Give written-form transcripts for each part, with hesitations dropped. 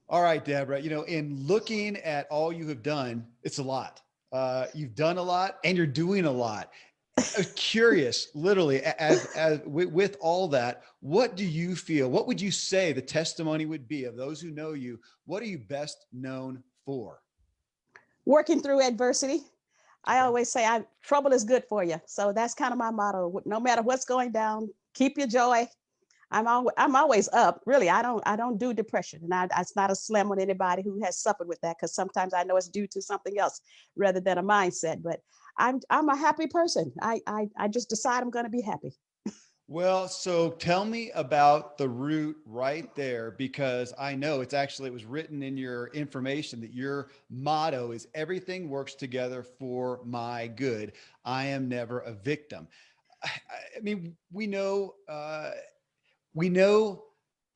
All right, Deborah, in looking at all you have done, it's a lot. You've done a lot and you're doing a lot. Curious, literally, as with all that, what do you feel? What would you say the testimony would be of those who know you? What are you best known for? Working through adversity. I Okay. always say trouble is good for you. So that's kind of my motto. No matter what's going down, keep your joy. I'm always up. Really, I don't do depression, and it's not a slam on anybody who has suffered with that, because sometimes I know it's due to something else rather than a mindset. But I'm a happy person. I just decide I'm going to be happy. Well, so tell me about the root right there, because I know it was written in your information that your motto is everything works together for my good. I am never a victim. I mean, we know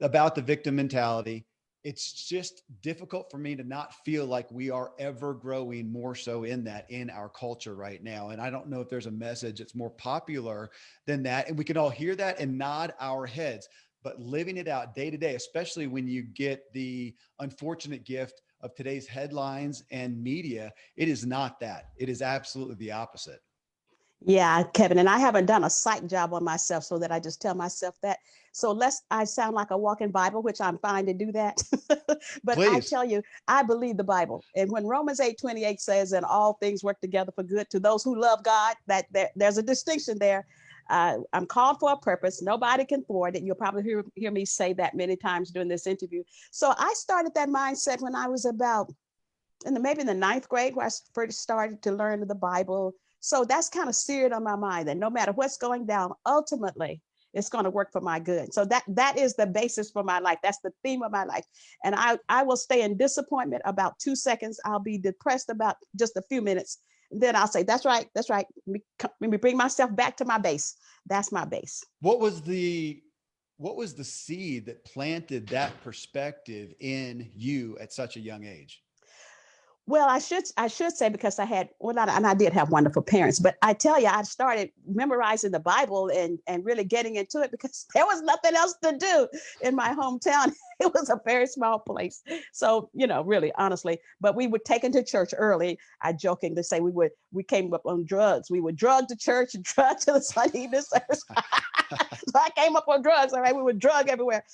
about the victim mentality. It's just difficult for me to not feel like we are ever growing more so in that in our culture right now. And I don't know if there's a message that's more popular than that. And we can all hear that and nod our heads, but living it out day to day, especially when you get the unfortunate gift of today's headlines and media, it is not that. It is absolutely the opposite. Yeah, Kevin, and I haven't done a psych job on myself so that I just tell myself that. So lest I sound like a walking Bible, which I'm fine to do that. But I Please. tell you, I believe the Bible. And when Romans 8:28 says that all things work together for good to those who love God, that there's a distinction there. I'm called for a purpose. Nobody can thwart it. You'll probably hear me say that many times during this interview. So I started that mindset when I was about maybe in the ninth grade, where I first started to learn the Bible. So that's kind of seared on my mind that no matter what's going down, ultimately it's going to work for my good. So that is the basis for my life. That's the theme of my life. And I will stay in disappointment about 2 seconds. I'll be depressed about just a few minutes. Then I'll say, that's right, that's right. Let me bring myself back to my base. That's my base. What was the what was the seed that planted that perspective in you at such a young age? Well, I should say, because I had, well, not, and I did have wonderful parents, but I tell you, I started memorizing the Bible and really getting into it because there was nothing else to do in my hometown. It was a very small place. So, really, honestly, but we were taken to church early. I jokingly say we came up on drugs. We would drug to church and drug to the Sunday evening service. So I came up on drugs. All right, we would drug everywhere.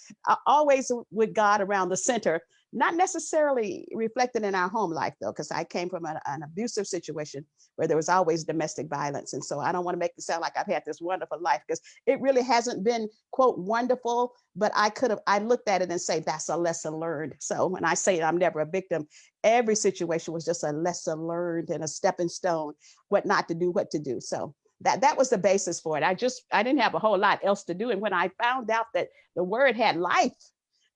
Always with God around the center, not necessarily reflected in our home life, though, because I came from an abusive situation where there was always domestic violence. And so I don't want to make it sound like I've had this wonderful life, because it really hasn't been, quote, wonderful, but I looked at it and say, that's a lesson learned. So when I say I'm never a victim, every situation was just a lesson learned and a stepping stone, what not to do, what to do. So that was the basis for it. I didn't have a whole lot else to do. And when I found out that the word had life,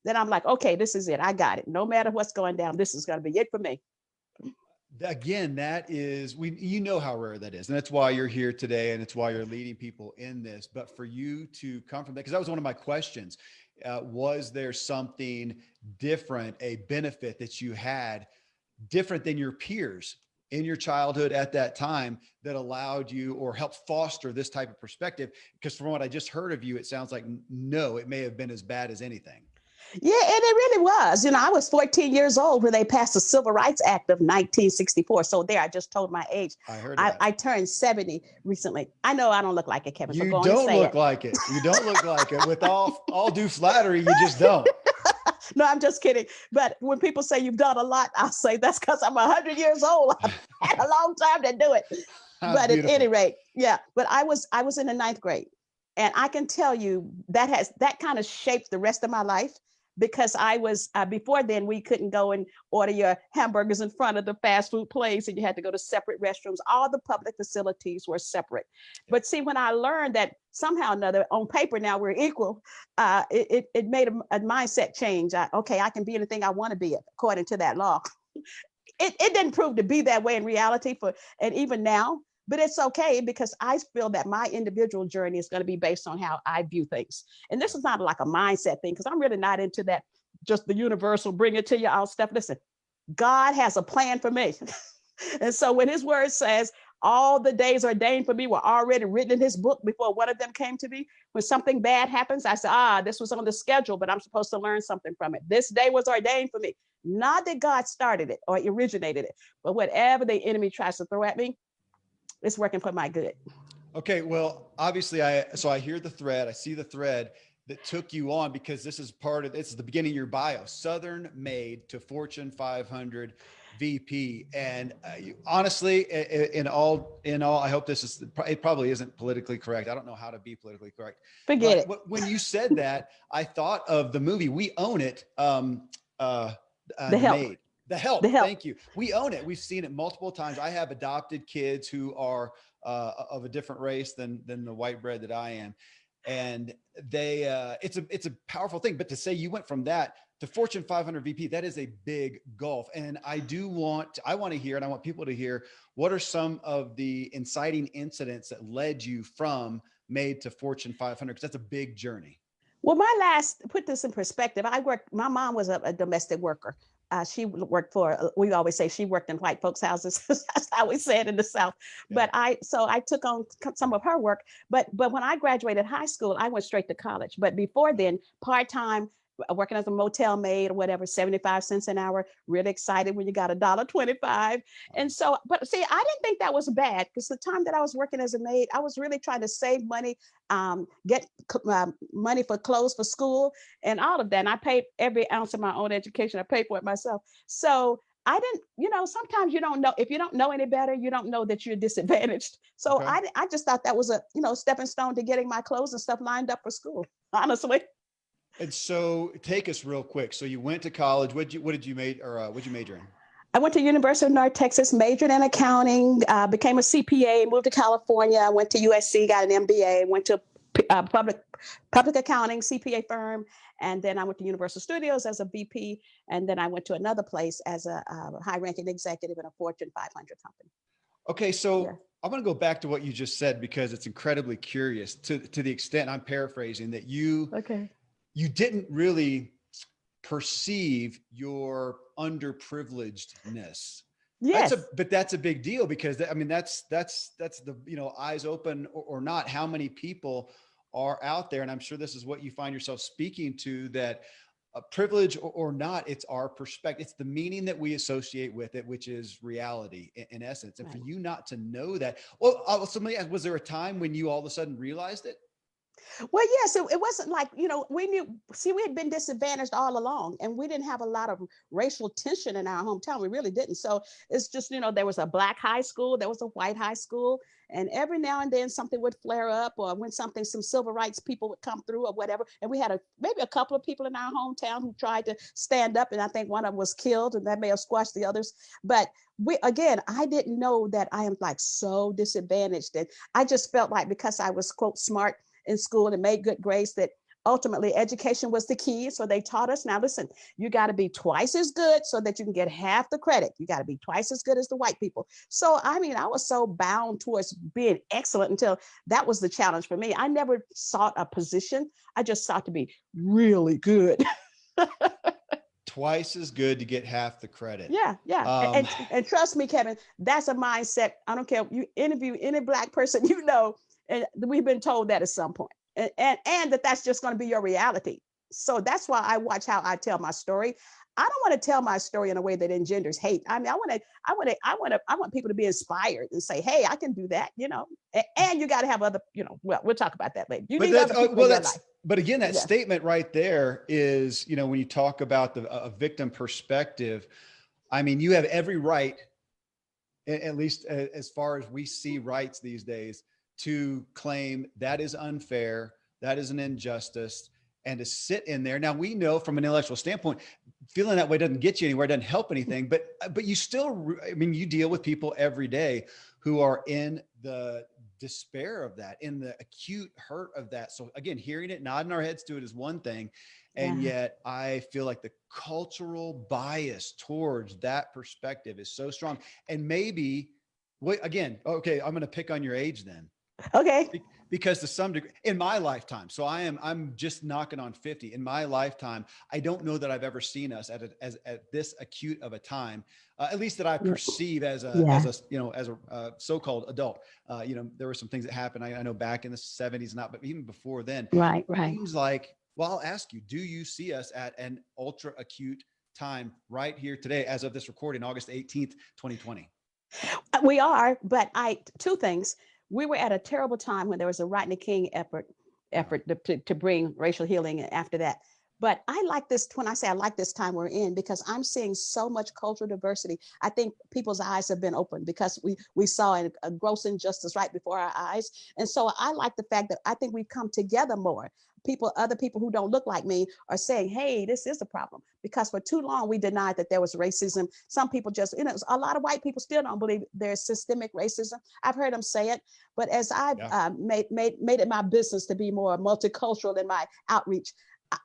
then I'm like, okay, this is it. I got it. No matter what's going down, this is going to be it for me. Again, that is how rare that is. And that's why you're here today. And it's why you're leading people in this. But for you to come from that, because that was one of my questions. Was there something different, a benefit that you had different than your peers in your childhood at that time that allowed you or helped foster this type of perspective? Because from what I just heard of you, it sounds like no, it may have been as bad as anything. Yeah, and it really was. I was 14 years old when they passed the Civil Rights Act of 1964. So there, I just told my age. I heard of that. I turned 70 recently. I know I don't look like it, Kevin, so You go on and don't say look it. like it. You don't look like it. With all due flattery, you just don't. No, I'm just kidding. But when people say you've done a lot, I'll say that's because I'm 100 years old. I've had a long time to do it. But at any Beautiful. rate, yeah. But I was in the ninth grade, and I can tell you that kind of shaped the rest of my life, because I was before then we couldn't go and order your hamburgers in front of the fast food place, and you had to go to separate restrooms. All the public facilities were separate. Yep. But see, when I learned that somehow or another on paper now we're equal, it made a mindset change. Okay, I can be anything I want to be according to that law. It didn't prove to be that way in reality, and even now, but it's okay, because I feel that my individual journey is going to be based on how I view things. And this is not like a mindset thing, because I'm really not into that, just the universal bring it to you all stuff. Listen, God has a plan for me. And so when his word says all the days ordained for me were already written in his book before one of them came to me, when something bad happens, I say, this was on the schedule, but I'm supposed to learn something from it. This day was ordained for me. Not that God started it or originated it, but whatever the enemy tries to throw at me, it's working for my good. Okay, well, obviously I hear the thread, I see the thread that took you on, because this is the beginning of your bio, Southern Maid to Fortune 500 VP. And honestly, in all, I hope it probably isn't politically correct. I don't know how to be politically correct, Forget but it. when you said that, I thought of the movie We Own It, uh, The help, Maid. The the Help. help. Thank you. We own it. We've seen it multiple times. I have adopted kids who are of a different race than the white bread that I am, and it's a powerful thing. But to say you went from that to Fortune 500 VP, that is a big gulf. And I want to hear, and I want people to hear, what are some of the inciting incidents that led you from Maid to Fortune 500? Because that's a big journey. Well, put this in perspective. My mom was a domestic worker. She worked we always say she worked in white folks' houses. That's how we say it in the South. Okay. So I took on some of her work. But when I graduated high school, I went straight to college. But before then, part-time, working as a motel maid or whatever, 75 cents an hour, really excited when you got $1.25. And so, but see, I didn't think that was bad, because the time that I was working as a maid, I was really trying to save money, get money for clothes for school and all of that. And I paid every ounce of my own education. I paid for it myself. So I didn't, sometimes you don't know, if you don't know any better, you don't know that you're disadvantaged. So Okay. I just thought that was a, stepping stone to getting my clothes and stuff lined up for school, honestly. And so take us real quick. So you went to college. What did you major in? I went to University of North Texas, majored in accounting, became a CPA, moved to California. I went to USC, got an MBA, went to public accounting CPA firm, and then I went to Universal Studios as a VP, and then I went to another place as a high-ranking executive in a Fortune 500 company. Okay, so Yeah. I'm going to go back to what you just said, because it's incredibly curious, to the extent, I'm paraphrasing, that Okay. you didn't really perceive your underprivilegedness. Yes. But that's a big deal, because I mean, that's the, eyes open or not, how many people are out there. And I'm sure this is what you find yourself speaking to, that privilege or not, it's our perspective. It's the meaning that we associate with it, which is reality in essence. And for Right. you not to know that, well, somebody asked, was there a time when you all of a sudden realized it? Well, yes, it wasn't like, we we had been disadvantaged all along, and we didn't have a lot of racial tension in our hometown. We really didn't. So it's just, there was a black high school, there was a white high school, and every now and then something would flare up, or when some civil rights people would come through or whatever. And we had maybe a couple of people in our hometown who tried to stand up, and I think one of them was killed, and that may have squashed the others. But I didn't know that I am like so disadvantaged. And I just felt like, because I was, quote, smart in school and made good grades, that ultimately education was the key. So they taught us, now listen, you got to be twice as good so that you can get half the credit. You got to be twice as good as the white people. So I mean, I was so bound towards being excellent until that was the challenge for me. I never sought a position. I just sought to be really good. Twice as good to get half the credit. Yeah, yeah. Um, And trust me, Kevin, that's a mindset. I don't care. You interview any black person, and we've been told that at some point. And that's just going to be your reality. So that's why I watch how I tell my story. I don't want to tell my story in a way that engenders hate. I mean, I want people to be inspired and say, "Hey, I can do that," And you got to have other, well, we'll talk about that later. You but need other people in your life. but again, that Yeah. statement right there is, when you talk about a victim perspective, I mean, you have every right, at least as far as we see rights these days, to claim that is unfair, that is an injustice, and to sit in there. Now, we know from an intellectual standpoint, feeling that way doesn't get you anywhere, doesn't help anything, but you still, I mean, you deal with people every day who are in the despair of that, in the acute hurt of that. So again, hearing it, nodding our heads to it is one thing. And Yeah. yet I feel like the cultural bias towards that perspective is so strong. And maybe, again, okay, I'm going to pick on your age then. Okay. Because to some degree in my lifetime, so I'm just knocking on 50 in my lifetime. I don't know that I've ever seen us at this acute of a time, at least that I perceive as Yeah. a so-called adult. There were some things that happened. I know back in the 70s, but even before then, Right. it Right. seems like, well, I'll ask you, do you see us at an ultra acute time right here today, as of this recording, August 18th, 2020. We are, but two things. We were at a terrible time when there was a Rodney King Yeah. effort to bring racial healing after that. But I like this, when I say I like this time we're in, because I'm seeing so much cultural diversity. I think people's eyes have been opened because we saw a gross injustice right before our eyes. And so I like the fact that I think we've come together more. Other people who don't look like me are saying, hey, this is a problem. Because for too long, we denied that there was racism. Some people just, a lot of white people still don't believe there's systemic racism. I've heard them say it. But as I've made it my business to be more multicultural in my outreach,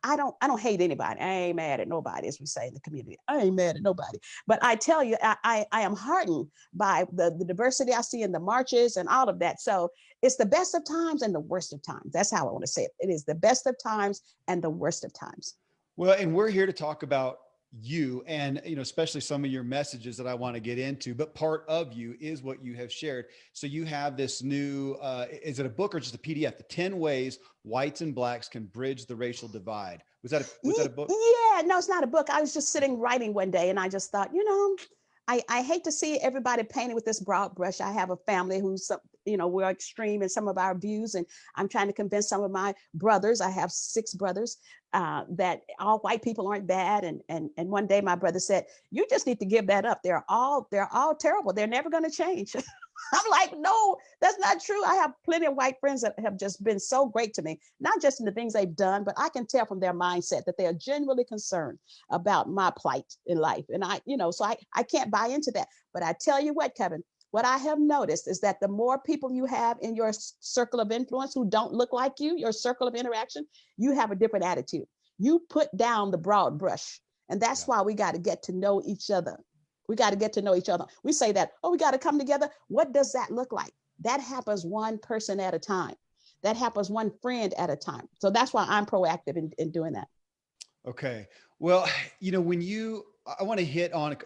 I don't hate anybody. I ain't mad at nobody, as we say in the community. I ain't mad at nobody. But I tell you, I am heartened by the diversity I see in the marches and all of that. So it's the best of times and the worst of times. That's how I want to say it. It is the best of times and the worst of times. Well, and we're here to talk about you and, especially some of your messages that I want to get into, but part of you is what you have shared. So you have this new, is it a book or just a PDF? The 10 ways whites and blacks can bridge the racial divide. Was that a book? Yeah, no, it's not a book. I was just sitting writing one day and I just thought, I hate to see everybody painted with this broad brush. I have a family who's, we're extreme in some of our views, and I'm trying to convince some of my brothers. I have 6 brothers, that all white people aren't bad. And one day my brother said, "You just need to give that up. They're all terrible. They're never going to change." I'm like, no, that's not true. I have plenty of white friends that have just been so great to me, not just in the things they've done, but I can tell from their mindset that they are genuinely concerned about my plight in life. And so I can't buy into that. But I tell you what, Kevin, what I have noticed is that the more people you have in your circle of influence who don't look like you, your circle of interaction, you have a different attitude. You put down the broad brush. And that's why we got to get to know each other. We got to get to know each other. We say that, we got to come together. What does that look like? That happens one person at a time. That happens one friend at a time. So that's why I'm proactive in doing that. Okay. Well, I want to hit on,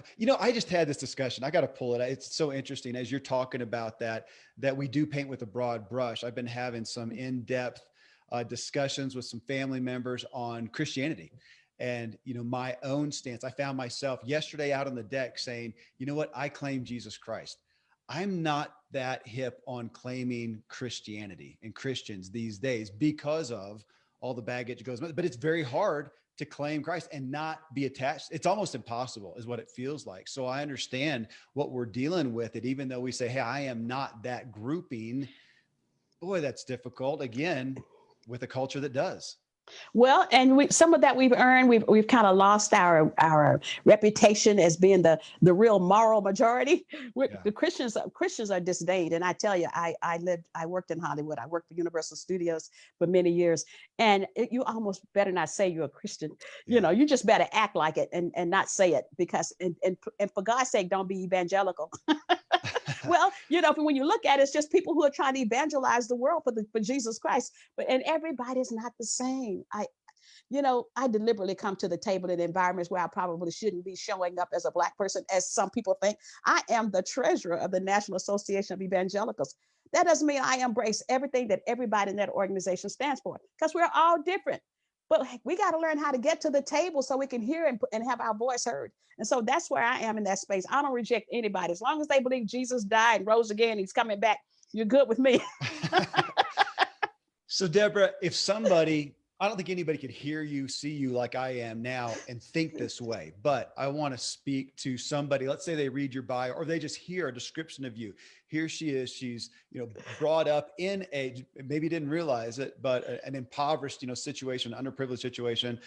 I just had this discussion. I got to pull it out. It's so interesting as you're talking about that we do paint with a broad brush. I've been having some in-depth discussions with some family members on Christianity. And, my own stance, I found myself yesterday out on the deck saying, you know what? I claim Jesus Christ. I'm not that hip on claiming Christianity and Christians these days because of all the baggage goes, but it's very hard to claim Christ and not be attached. It's almost impossible is what it feels like. So I understand what we're dealing with it, even though we say, hey, I am not that grouping. Boy, that's difficult again with a culture that does. Well, and some of that we've earned. We've kind of lost our reputation as being the real moral majority. The Christians are disdained, and I tell you, I worked in Hollywood. I worked for Universal Studios for many years, and you almost better not say you're a Christian. You just better act like it and not say it, because and for God's sake, don't be evangelical. Well, when you look at it, it's just people who are trying to evangelize the world for Jesus Christ. And everybody's not the same. I deliberately come to the table in environments where I probably shouldn't be showing up as a Black person, as some people think. I am the treasurer of the National Association of Evangelicals. That doesn't mean I embrace everything that everybody in that organization stands for, because we're all different. But we got to learn how to get to the table so we can hear and have our voice heard. And so that's where I am in that space. I don't reject anybody. As long as they believe Jesus died and rose again, he's coming back, you're good with me. So Deborah, I don't think anybody could hear you, see you like I am now and think this way, but I want to speak to somebody. Let's say they read your bio or they just hear a description of you. Here she is. She's, brought up in maybe didn't realize it, but an impoverished, situation, underprivileged situation,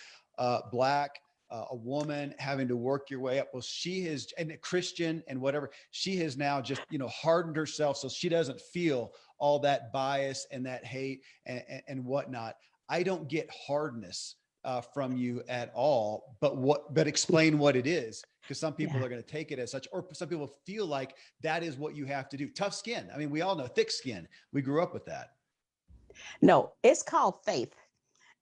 Black, a woman having to work your way up. Well, she is, and a Christian and whatever, she has now just, hardened herself so she doesn't feel all that bias and that hate and whatnot. I don't get hardness from you at all, but explain what it is, because some people are going to take it as such, or some people feel like that is what you have to do. Tough skin. I mean, we all know thick skin. We grew up with that. No, it's called faith.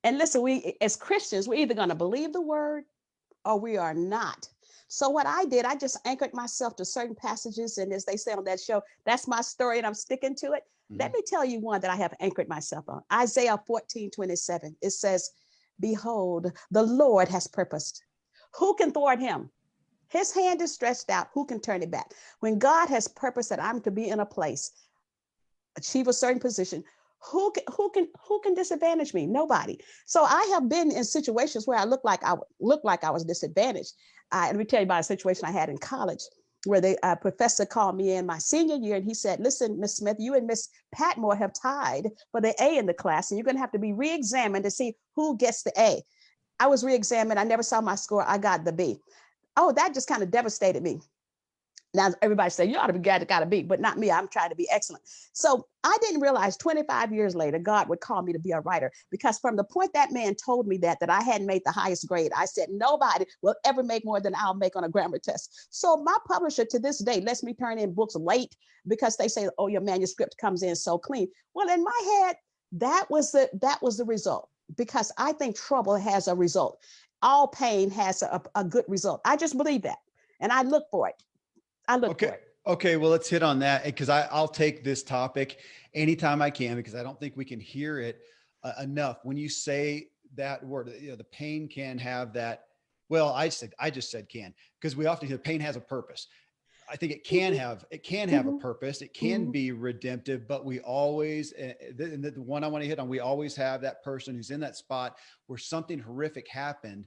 And listen, we as Christians, we're either going to believe the word or we are not. So what I did, I just anchored myself to certain passages. And as they say on that show, that's my story and I'm sticking to it. Mm-hmm. Let me tell you one that I have anchored myself on. Isaiah 14:27. It says, behold, the Lord has purposed Who can thwart him? His hand is stretched out. Who can turn it back? When God has purpose that I'm to be in a place, achieve a certain position, who can disadvantage me? Nobody. So I have been in situations where I look like I was disadvantaged. Let me tell you about a situation I had in college where the professor called me in my senior year and he said, listen, Miss Smith, you and Miss Patmore have tied for the A in the class, and you're going to have to be re-examined to see who gets the A. I was re-examined. I never saw my score. I got the B. Oh, that just kind of devastated me. Now everybody say you ought to be glad it got to be, but not me. I'm trying to be excellent. So I didn't realize 25 years later, God would call me to be a writer, because from the point that man told me that I hadn't made the highest grade, I said, nobody will ever make more than I'll make on a grammar test. So my publisher to this day lets me turn in books late because they say, oh, your manuscript comes in so clean. Well, in my head, that was the result, because I think trouble has a result. All pain has a good result. I just believe that. And I look for it. Okay. Okay. Well, let's hit on that, because I'll take this topic anytime I can, because I don't think we can hear it enough. When you say that word, the pain can have that. Well, I just said can, because we often hear pain has a purpose. I think it can have a purpose. It can be redemptive, but we always, and the one I want to hit on, we always have that person who's in that spot where something horrific happened.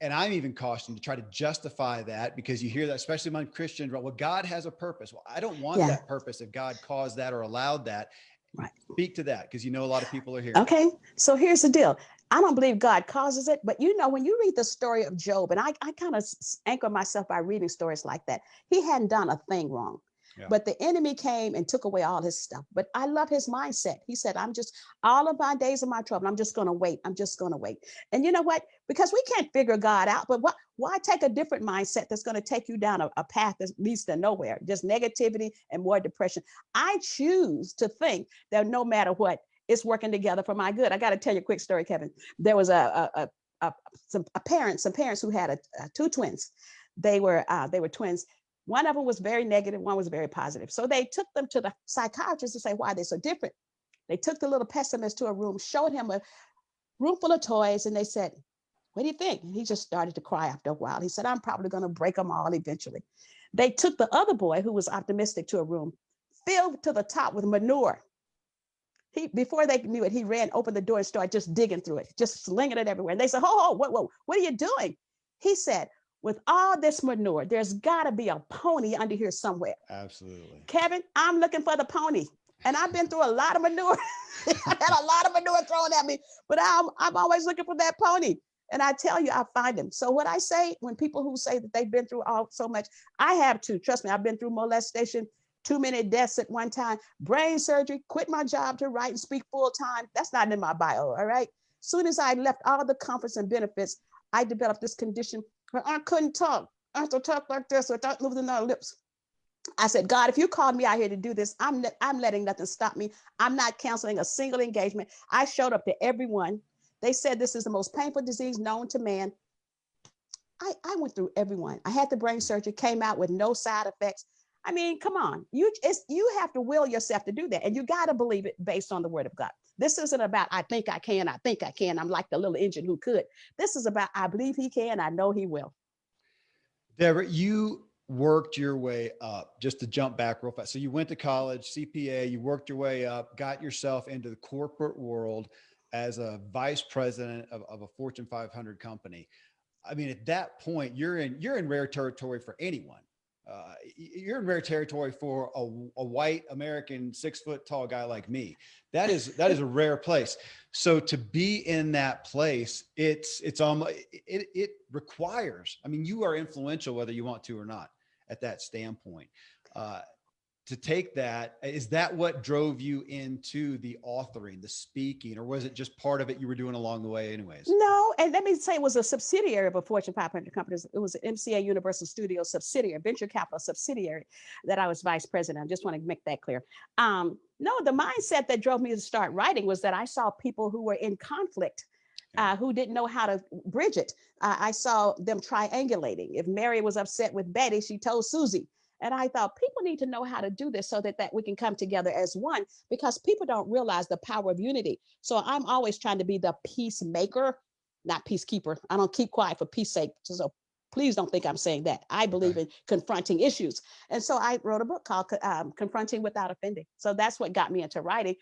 And I'm even cautioned to try to justify that, because you hear that, especially among Christians, well, God has a purpose. Well, I don't want that purpose if God caused that or allowed that. Right. Speak to that, because a lot of people are here. Okay. So here's the deal. I don't believe God causes it, but when you read the story of Job, and I kind of anchor myself by reading stories like that, he hadn't done a thing wrong. Yeah. But the enemy came and took away all his stuff. But I love his mindset. He said, I'm just, all of my days of my trouble, I'm just going to wait. I'm just going to wait. And you know what? Because we can't figure God out, but why take a different mindset that's going to take you down a path that leads to nowhere, just negativity and more depression? I choose to think that no matter what, it's working together for my good. I got to tell you a quick story, Kevin. There was some parents who had two twins. They were twins. One of them was very negative. One was very positive. So they took them to the psychiatrist to say why they're so different. They took the little pessimist to a room, showed him a room full of toys, and they said, what do you think? And he just started to cry after a while. He said, I'm probably going to break them all eventually. They took the other boy, who was optimistic, to a room filled to the top with manure. Before they knew it, he ran, opened the door, and started just digging through it, just slinging it everywhere. And they said, whoa, what are you doing? He said, with all this manure, there's got to be a pony under here somewhere. Absolutely. Kevin, I'm looking for the pony. And I've been through a lot of manure. I've had a lot of manure thrown at me, but I'm always looking for that pony. And I tell you, I find him. So what I say, when people who say that they've been through so much, I have too. Trust me, I've been through molestation, 2 minute deaths at one time, brain surgery, quit my job to write and speak full time. That's not in my bio, all right? Soon as I left all the comforts and benefits, I developed this condition where I couldn't talk. I had to talk like this without moving our lips. I said, God, if you called me out here to do this, I'm letting nothing stop me. I'm not canceling a single engagement. I showed up to everyone. They said this is the most painful disease known to man. I went through everyone. I had the brain surgery, came out with no side effects. I mean, come on. You have to will yourself to do that. And you got to believe it based on the word of God. This isn't about, I think I can. I'm like the little engine who could. This is about, I believe he can. I know he will. Deborah, you worked your way up, just to jump back real fast. So you went to college, CPA, you worked your way up, got yourself into the corporate world as a vice president of a Fortune 500 company. I mean, at that point, you're in rare territory for anyone. You're in rare territory for a white American 6 foot tall guy like me. That is a rare place. So to be in that place, it requires, I mean, you are influential whether you want to or not at that standpoint. To take that, is that what drove you into the authoring, the speaking, or was it just part of it you were doing along the way anyways? No, and let me say, it was a subsidiary of a Fortune 500 company. It was an MCA Universal Studios subsidiary, venture capital subsidiary that I was vice president. I just want to make that clear. No, the mindset that drove me to start writing was that I saw people who were in conflict, who didn't know how to bridge it. I saw them triangulating. If Mary was upset with Betty, she told Susie. And I thought people need to know how to do this so that we can come together as one, because people don't realize the power of unity. So I'm always trying to be the peacemaker not peacekeeper. I don't keep quiet for peace sake. So please don't think I'm saying that. I believe in confronting issues. And so I wrote a book called Confronting Without Offending. So that's what got me into writing.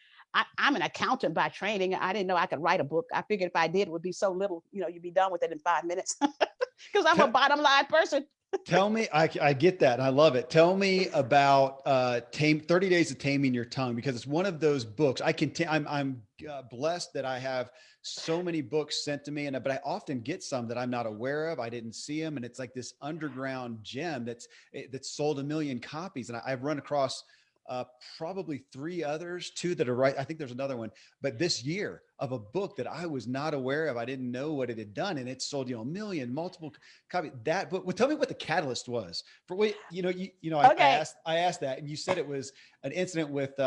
I'm an accountant by training. I didn't know I could write a book. I figured if I did, it would be so little, you'd be done with it in 5 minutes because I'm a bottom line person. Tell me, I get that. And I love it. Tell me about 30 Days of Taming Your Tongue, because it's one of those books I'm blessed that I have so many books sent to me, but I often get some that I'm not aware of. I didn't see them. And it's like this underground gem that's sold 1 million copies. And I've run across probably 3 others, 2 that are right. I think there's another one, but this year of a book that I was not aware of. I didn't know what it had done, and it sold, 1 million, multiple copies. That book. Well, tell me what the catalyst was for what, I asked that, and you said it was an incident with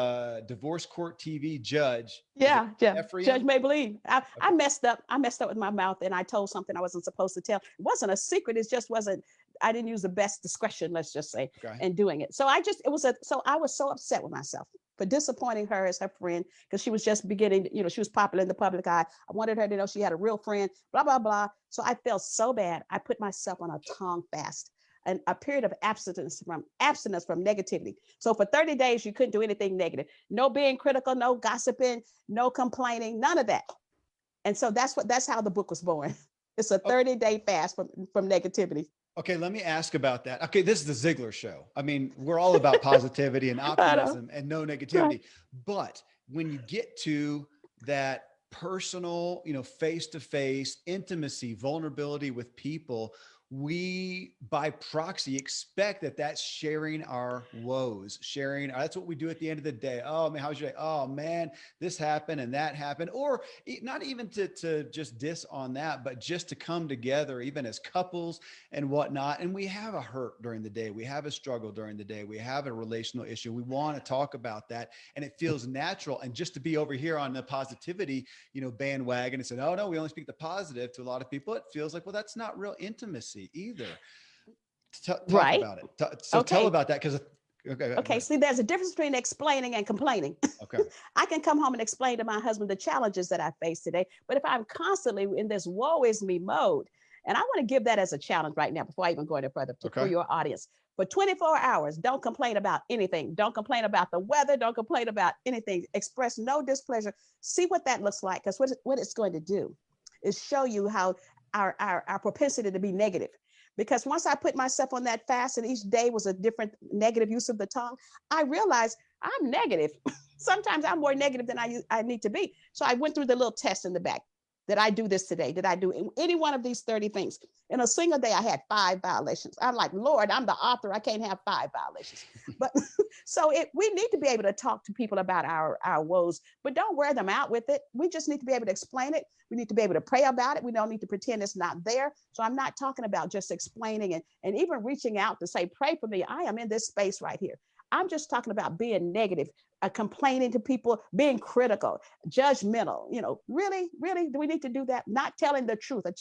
divorce court TV judge. Yeah. Judge Maid. I messed up. I messed up with my mouth, and I told something I wasn't supposed to tell. It wasn't a secret. It just wasn't. I didn't use the best discretion, let's just say, in doing it. So I was so upset with myself for disappointing her as her friend, because she was just beginning, she was popular in the public eye. I wanted her to know she had a real friend, blah, blah, blah. So I felt so bad. I put myself on a tongue fast and a period of abstinence from negativity. So for 30 days, you couldn't do anything negative. No being critical, no gossiping, no complaining, none of that. And so that's how the book was born. It's a 30-day fast from negativity. Okay, let me ask about that. Okay, this is the Ziglar show. I mean, we're all about positivity and optimism and no negativity. Right. But when you get to that personal, face-to-face intimacy, vulnerability with people, we by proxy expect that that's sharing our woes, that's what we do at the end of the day. Oh man, how's your day? Oh man, this happened and that happened. Or not even to just diss on that, but just to come together, even as couples and whatnot. And we have a hurt during the day. We have a struggle during the day. We have a relational issue. We want to talk about that. And it feels natural. And just to be over here on the positivity, bandwagon and say, oh no, we only speak the positive, to a lot of people, it feels like, well, that's not real intimacy either. Talk about it. Tell about that, because okay. See, there's a difference between explaining and complaining. Okay. I can come home and explain to my husband the challenges that I face today, but if I'm constantly in this woe is me mode, and I want to give that as a challenge right now before I even go any further for your audience. For 24 hours, don't complain about anything. Don't complain about the weather. Don't complain about anything. Express no displeasure. See what that looks like, because what it's going to do is show you how our propensity to be negative. Because once I put myself on that fast and each day was a different negative use of the tongue, I realized I'm negative. Sometimes I'm more negative than I need to be. So I went through the little test in the back. Did I do this today? Did I do any one of these 30 things? In a single day, I had 5 violations. I'm like, Lord, I'm the author. I can't have 5 violations. But so we need to be able to talk to people about our woes, but don't wear them out with it. We just need to be able to explain it. We need to be able to pray about it. We don't need to pretend it's not there. So I'm not talking about just explaining and even reaching out to say, pray for me. I am in this space right here. I'm just talking about being negative, complaining to people, being critical, judgmental. Really, do we need to do that? Not telling the truth, or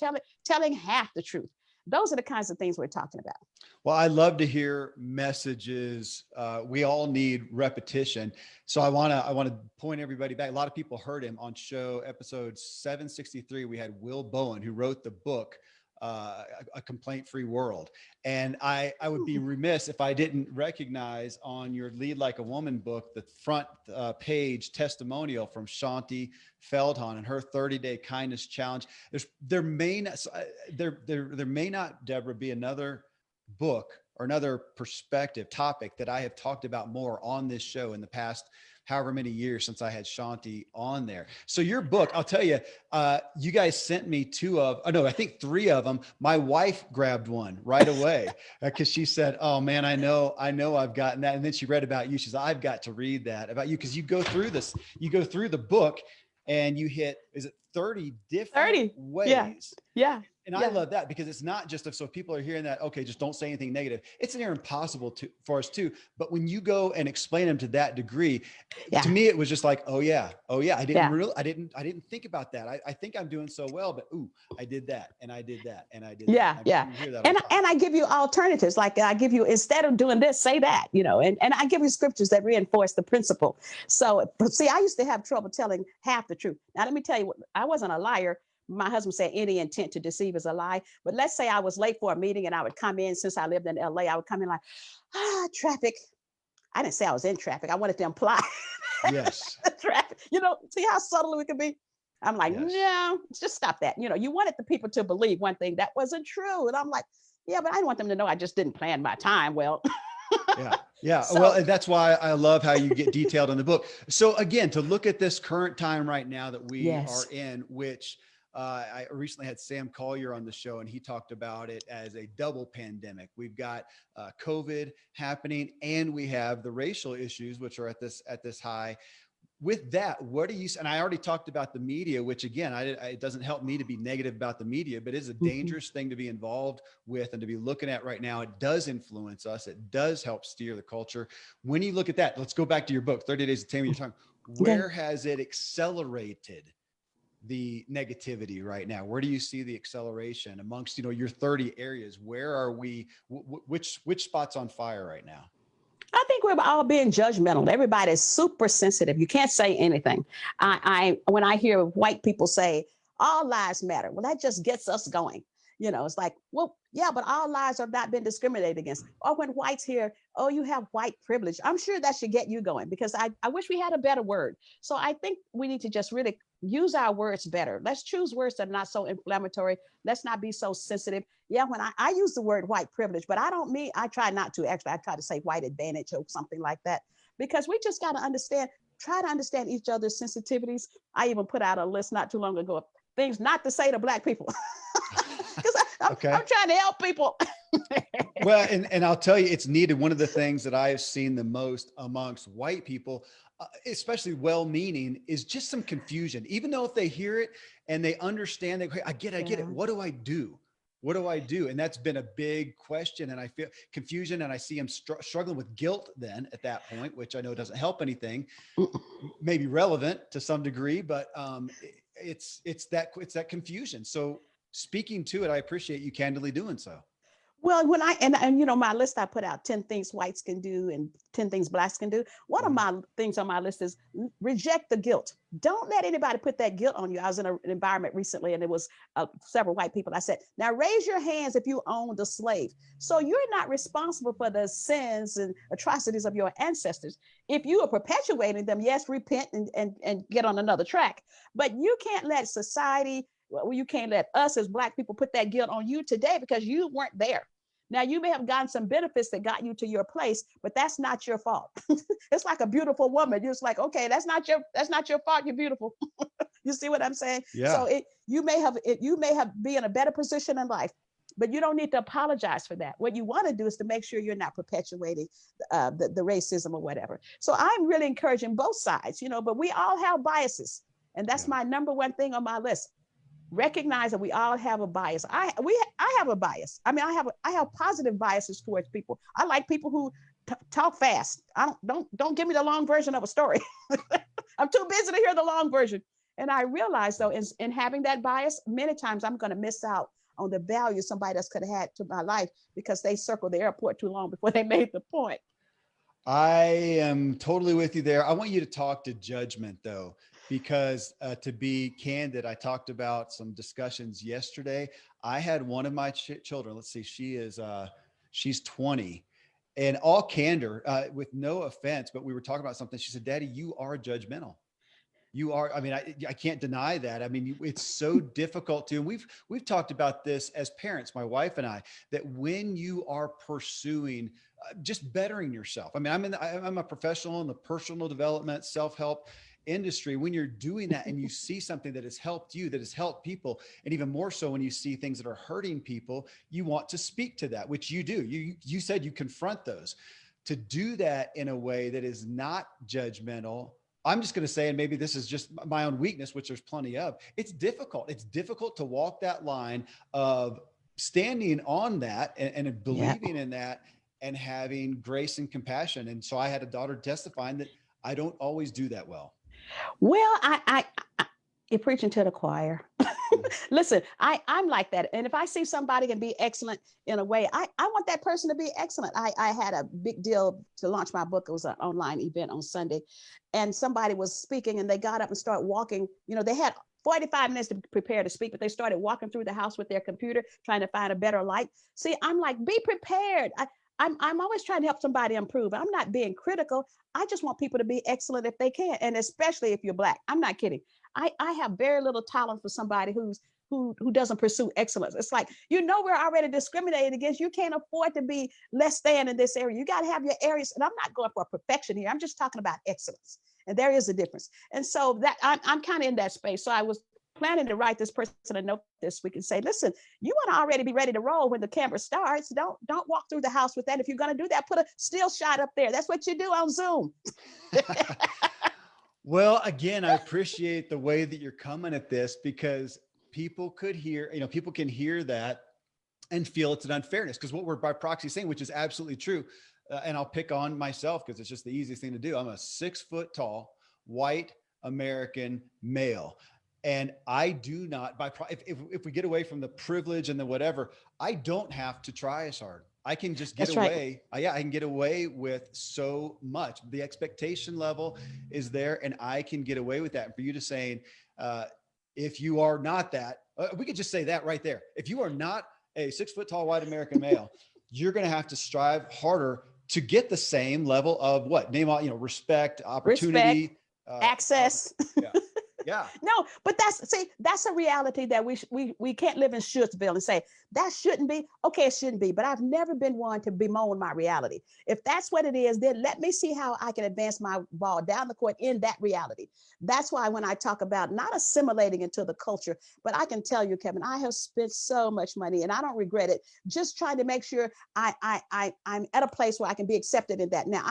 telling half the truth. Those are the kinds of things we're talking about. Well, I love to hear messages. We all need repetition. So I want to point everybody back. A lot of people heard him on show episode 763. We had Will Bowen, who wrote the book, A Complaint-Free World. And I would be remiss if I didn't recognize on your Lead Like a Woman book, the front page testimonial from Shanti Feldhahn and her 30-day kindness challenge. There may not, Deborah, be another book or another perspective topic that I have talked about more on this show in the past however many years since I had Shanti on there. So your book, I'll tell you, you guys sent me 3 of them. My wife grabbed one right away because she said, oh man, I know I've gotten that. And then she read about you. She said, I've got to read that about you. Cause you go through the book and you hit, is it 30 different ways? Yeah. And I love that, because it's not just so people are hearing that, okay, just don't say anything negative. It's near impossible for us too. But when you go and explain them to that degree, to me, it was just like, oh yeah. I didn't think about that. I think I'm doing so well, but I did that and I did that and I did that. Yeah. And I give you alternatives. Like I give you, instead of doing this, say that, and I give you scriptures that reinforce the principle. So see, I used to have trouble telling half the truth. Now, let me tell you, I wasn't a liar, my husband said any intent to deceive is a lie. But let's say I was late for a meeting and I would come in, since I lived in LA, I would come in like, traffic. I didn't say I was in traffic. I wanted to imply Yes. traffic. See how subtle we can be? I'm like, Yes. no, just stop that. You wanted the people to believe one thing that wasn't true. And I'm like, yeah, but I didn't want them to know I just didn't plan my time well. Yeah. Yeah. Well, So and that's why I love how you get detailed in the book. So again, to look at this current time right now that we are yes, in, which I recently had Sam Collier on the show, and he talked about it as a double pandemic. We've got COVID happening, and we have the racial issues, which are at this high. With that, what do you, and I already talked about the media, which again, it doesn't help me to be negative about the media, but it's a dangerous thing to be involved with and to be looking at right now. It does influence us. It does help steer the culture. When you look at that, let's go back to your book, 30 Days of Taming Your Tongue. okay. Where has it accelerated the negativity right now? Where do you see the acceleration amongst, your 30 areas? Where are we, which spot's on fire right now? I think we're all being judgmental. Everybody's super sensitive. You can't say anything. When I hear white people say all lives matter, well, that just gets us going. It's like, well, yeah, but all lives have not been discriminated against. Or when whites hear, oh, you have white privilege, I'm sure that should get you going, because I wish we had a better word. So I think we need to just really use our words better. Let's choose words that are not so inflammatory. Let's not be so sensitive. Yeah, when I use the word white privilege, but I try not to. Actually, I try to say white advantage or something like that, because we just got to try to understand each other's sensitivities. I even put out a list not too long ago of things not to say to Black people. Because I'm trying to help people. Well, and I'll tell you, it's needed. One of the things that I've seen the most amongst white people, especially well-meaning, is just some confusion. Even though if they hear it and they understand that, I get it. What do I do? What do I do? And that's been a big question. And I feel confusion, and I see them struggling with guilt then at that point, which I know doesn't help anything, maybe relevant to some degree, but it's that confusion. So speaking to it, I appreciate you candidly doing so. Well, when my list, I put out 10 things whites can do and 10 things Blacks can do. One of my things on my list is reject the guilt. Don't let anybody put that guilt on you. I was in an environment recently, and it was several white people. I said, now raise your hands if you owned a slave. So you're not responsible for the sins and atrocities of your ancestors. If you are perpetuating them, yes, repent and get on another track. But you can't let society, you can't let us as Black people put that guilt on you today, because you weren't there. Now, you may have gotten some benefits that got you to your place, but that's not your fault. It's like a beautiful woman. You're just like, okay, that's not your fault. You're beautiful. You see what I'm saying? Yeah. So you may have be in a better position in life, but you don't need to apologize for that. What you want to do is to make sure you're not perpetuating the racism or whatever. So I'm really encouraging both sides, but we all have biases. And that's my number one thing on my list. Recognize that we all have a bias. I have a bias. I mean, I have positive biases towards people. I like people who talk fast. Don't give me the long version of a story. I'm too busy to hear the long version. And I realize, though, in having that bias, many times I'm going to miss out on the value somebody else could have had to my life, because they circled the airport too long before they made the point. I am totally with you there. I want you to talk to Judgment, though, because to be candid, I talked about some discussions yesterday. I had one of my children, let's see, she's 20, and all candor, with no offense, but we were talking about something. She said, Daddy, you are judgmental. You are. I mean, I can't deny that. I mean, it's so difficult to, and we've talked about this as parents, my wife and I, that when you are pursuing just bettering yourself. I mean, I'm a professional in the personal development, self-help industry. When you're doing that and you see something that has helped you, that has helped people, and even more so when you see things that are hurting people, you want to speak to that, which you do. You said you confront those. To do that in a way that is not judgmental, I'm just going to say, and maybe this is just my own weakness, which there's plenty of, it's difficult. It's difficult to walk that line of standing on that and believing in that and having grace and compassion. And so I had a daughter testifying that I don't always do that well. Well, you're preaching to the choir. Listen, I'm like that. And if I see somebody can be excellent in a way, I want that person to be excellent. I had a big deal to launch my book. It was an online event on Sunday, and somebody was speaking, and they got up and started walking. They had 45 minutes to prepare to speak, but they started walking through the house with their computer, trying to find a better light. See, I'm like, be prepared. I'm always trying to help somebody improve. I'm not being critical. I just want people to be excellent if they can. And especially if you're Black. I'm not kidding. I have very little tolerance for somebody who doesn't pursue excellence. It's like, we're already discriminated against. You can't afford to be less than in this area. You got to have your areas. And I'm not going for perfection here. I'm just talking about excellence. And there is a difference. And so that I'm kind of in that space. So I was planning to write this person a note this week and say, listen, you want to already be ready to roll when the camera starts. Don't walk through the house with that. If you're going to do that, put a still shot up there. That's what you do on Zoom. Well, again, I appreciate the way that you're coming at this, because people can hear that and feel it's an unfairness, because what we're by proxy saying, which is absolutely true. And I'll pick on myself because it's just the easiest thing to do. I'm a 6 foot tall, white American male. And I do not, if we get away from the privilege and the whatever, I don't have to try as hard. I can just get away. Right. I can get away with so much. The expectation level is there, and I can get away with that. And for you to saying, if you are not that, we could just say that right there. If you are not a 6 foot tall white American male, you're going to have to strive harder to get the same level of respect, opportunity, access. Yeah. No, but that's a reality that we can't live in Should'sville and say that shouldn't be. Okay, it shouldn't be, but I've never been one to bemoan my reality. If that's what it is, then let me see how I can advance my ball down the court in that reality. That's why when I talk about not assimilating into the culture, but I can tell you, Kevin, I have spent so much money and I don't regret it, just trying to make sure I'm at a place where I can be accepted in that. Now,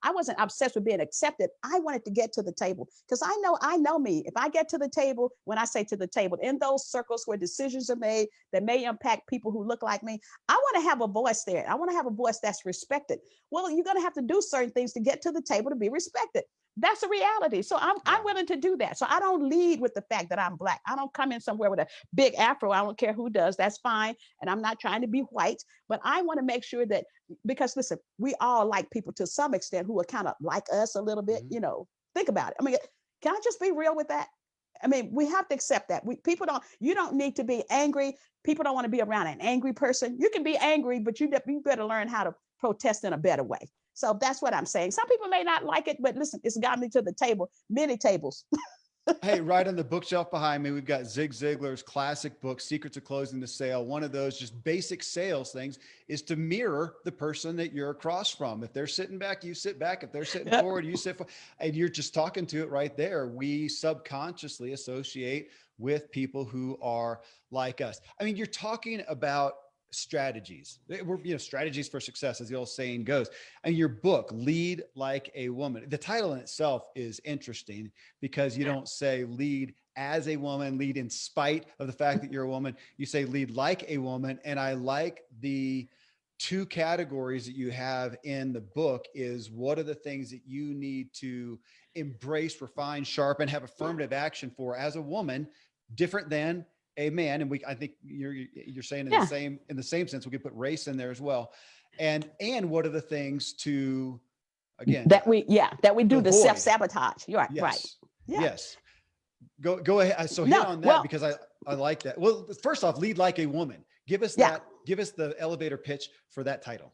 I wasn't obsessed with being accepted. I wanted to get to the table because I know me. If I get to the table, when I say to the table, in those circles where decisions are made that may impact people who look like me, I want to have a voice there. I want to have a voice that's respected. Well, you're going to have to do certain things to get to the table to be respected. That's a reality. So I'm willing to do that. So I don't lead with the fact that I'm Black. I don't come in somewhere with a big afro. I don't care who does. That's fine. And I'm not trying to be white, but I want to make sure that, because listen, we all like people to some extent who are kind of like us a little bit, think about it. I mean, can I just be real with that? I mean, we have to accept that. You don't need to be angry. People don't want to be around an angry person. You can be angry, but you better learn how to protest in a better way. So that's what I'm saying. Some people may not like it, but listen, it's got me to the table, many tables. Hey, right on the bookshelf behind me, we've got Zig Ziglar's classic book, Secrets of Closing the Sale. One of those just basic sales things is to mirror the person that you're across from. If they're sitting back, you sit back. If they're sitting forward, you sit forward. And you're just talking to it right there. We subconsciously associate with people who are like us. I mean, you're talking about strategies. Strategies for success, as the old saying goes. And your book, Lead Like a Woman. The title in itself is interesting because you don't say lead as a woman, lead in spite of the fact that you're a woman. You say lead like a woman. And I like the two categories that you have in the book is what are the things that you need to embrace, refine, sharpen, have affirmative action for as a woman, different than a man. And I think you're saying in the same sense, we could put race in there as well. And what are the things to, again, that we do the self-sabotage. You're right. Yes. Right. Yeah. Yes. Go ahead. So hit on that because I like that. Well, first off, Lead Like a Woman. Give us the elevator pitch for that title.